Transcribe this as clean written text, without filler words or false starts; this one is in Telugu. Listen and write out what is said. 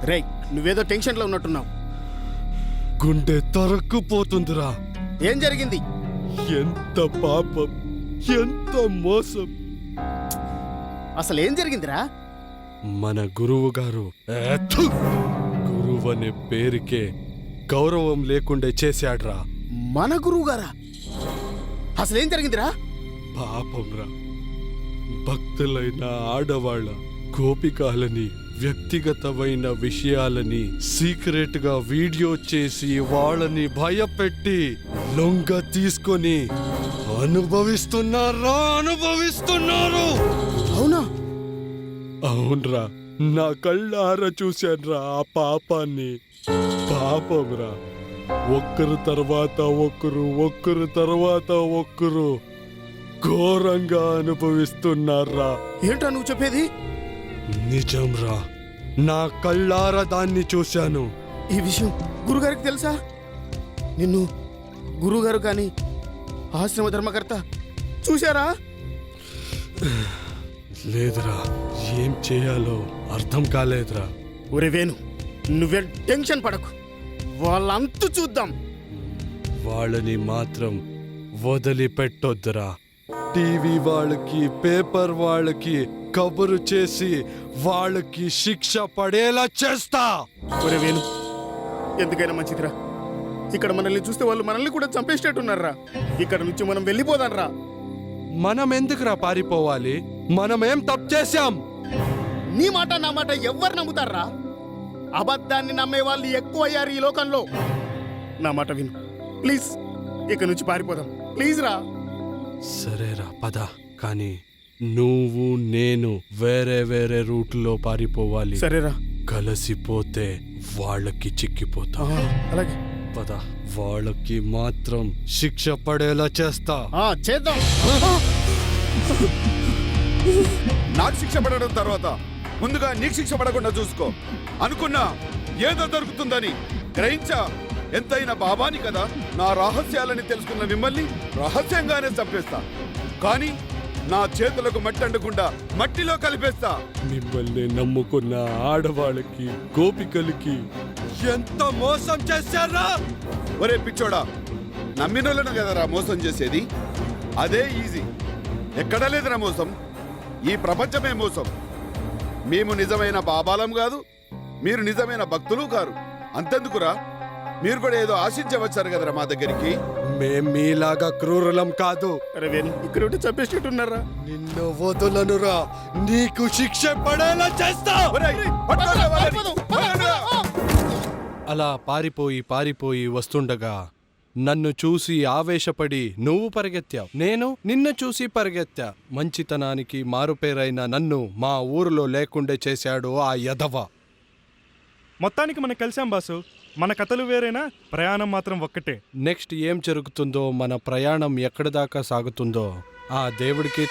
రే నువ్వేదో టెన్షన్లో ఉన్నట్టున్నావు. గుండె తరక్కుపోతుందిరా. ఏం జరిగింది? ఎంత పాపం, ఎంత మోసం. అసలు ఏం జరిగిందిరా? మన గురువు గారు గురువు అనే పేరుకే గౌరవం లేకుండా చేశాడ్రా. మన గురువు గారా? అసలు ఏం జరిగిందిరా? పాపంరా, భక్తులైన ఆడవాళ్ళ గోపికాలని వ్యక్తిగతమైన విషయాలని సీక్రెట్ గా వీడియో చేసి వాళ్ళని భయపెట్టి లొంగ తీసుకొని అనుభవిస్తున్నారు. అవునా? అవునరా, నా కళ్ళారా చూశాన్రా ఆ పాపాన్ని. పాపంరా, ఒక్కరు తర్వాత ఒక్కరు ఘోరంగా అనుభవిస్తున్నారా. ఏంట్రా నువ్వు చెప్పేది? నిజంరా, నా కళ్ళారా దాన్ని చూశాను. ఈ విషయం గురుగారికి తెలుసా? నిన్ను గురుగారు కానీ ఆశ్రమ ధర్మకర్త చూశారా? లేదురా, ఏం చేయాలో అర్థం కాలేదురా. ఒరే వేణు, నువ్వే టెన్షన్ పడకు, వాళ్ళంతు చూద్దాం. వాళ్ళని మాత్రం వదిలిపెట్టొద్దురా. టీవీ వాళ్ళకి, పేపర్ వాళ్ళకి కబురు చేసి వాళ్ళకి శిక్ష పడేలా చేస్తా. ఒరే వేణు, ఎందుకైనా మంచిదిరా. ఇక్కడ మనల్ని చూస్తే వాళ్ళు మనల్ని కూడా చంపేసేట్టున్నారా. ఇక్కడ నుంచి మనం వెళ్ళిపోదాంరా. మనం ఎందుకురా పారిపోవాలి? మనమేం తప్పు చేశాం? నీ మాట నా మాట ఎవ్వరు నమ్ముతారా? అబద్ధాన్ని నమ్మే వాళ్ళు ఎక్కువ అయ్యారు ఈ లోకంలో. నా మాట విను ప్లీజ్, ఇక్కడ నుంచి పారిపోదాం ప్లీజ్ రా. సరేరా పద, కానీ నువ్వు నేను వేరే వేరే రూట్లో పారిపోవాలి. సరేరా. కలిసిపోతే వాళ్ళకి చిక్కిపోతా. అలాగే పద, వాళ్ళకి మాత్రం శిక్ష పడేలా చేస్తా. చేద్దాం. నాకు శిక్ష పడడం తర్వాత ముందుగా నీకు శిక్ష పడకుండా చూసుకో. అనుకున్నా ఏదో దొరుకుతుందని గ్రహించా. ఎంతైనా బాబాని కదా. నా రహస్యాలని తెలుసుకున్న మిమ్మల్ని రహస్యంగానే చంపేస్తా, కానీ నా చేతులకు మట్టి అండకుండా మట్టిలో కలిపేస్తా. మిమ్మల్ని నమ్ముకున్న ఆడవాళ్ళకి, గోపికలకి ఎంత మోసం చేశారా? ఒరే పిచ్చోడా, నమ్మినోళ్ళను కదరా మోసం చేసేది. అదే ఈజీ. ఎక్కడా లేదురా మోసం. ఈ ప్రపంచమే మోసం. మేము నిజమైన బాబాలం కాదు, మీరు నిజమైన భక్తులు కారు. అంతెందుకురా, మీరు కూడా ఏదో ఆశించవచ్చారు కదరా మా దగ్గరికి. మేం మీలాగా క్రూరులం కాదు. ఇక్కడ ఉంటే చంపేసేట్టున్నారా. నిన్ను వదలనురా, నీకు శిక్ష పడేలా చేస్తా. అలా పారిపోయి వస్తుండగా నన్ను చూసి ఆవేశపడి నువ్వు పరిగెత్తావు. నేను నిన్ను చూసి పరిగెత్తా. మంచితనానికి మారుపేరైన నన్ను మా ఊరిలో లేకుండా చేశాడు ఆ యదవ. మొత్తానికి మనం కలిసాం బాసు. మన కథలు వేరేనా, ప్రయాణం మాత్రం ఒక్కటే. నెక్స్ట్ ఏం జరుగుతుందో, మన ప్రయాణం ఎక్కడి దాకా సాగుతుందో ఆ దేవుడికే తెలియదు.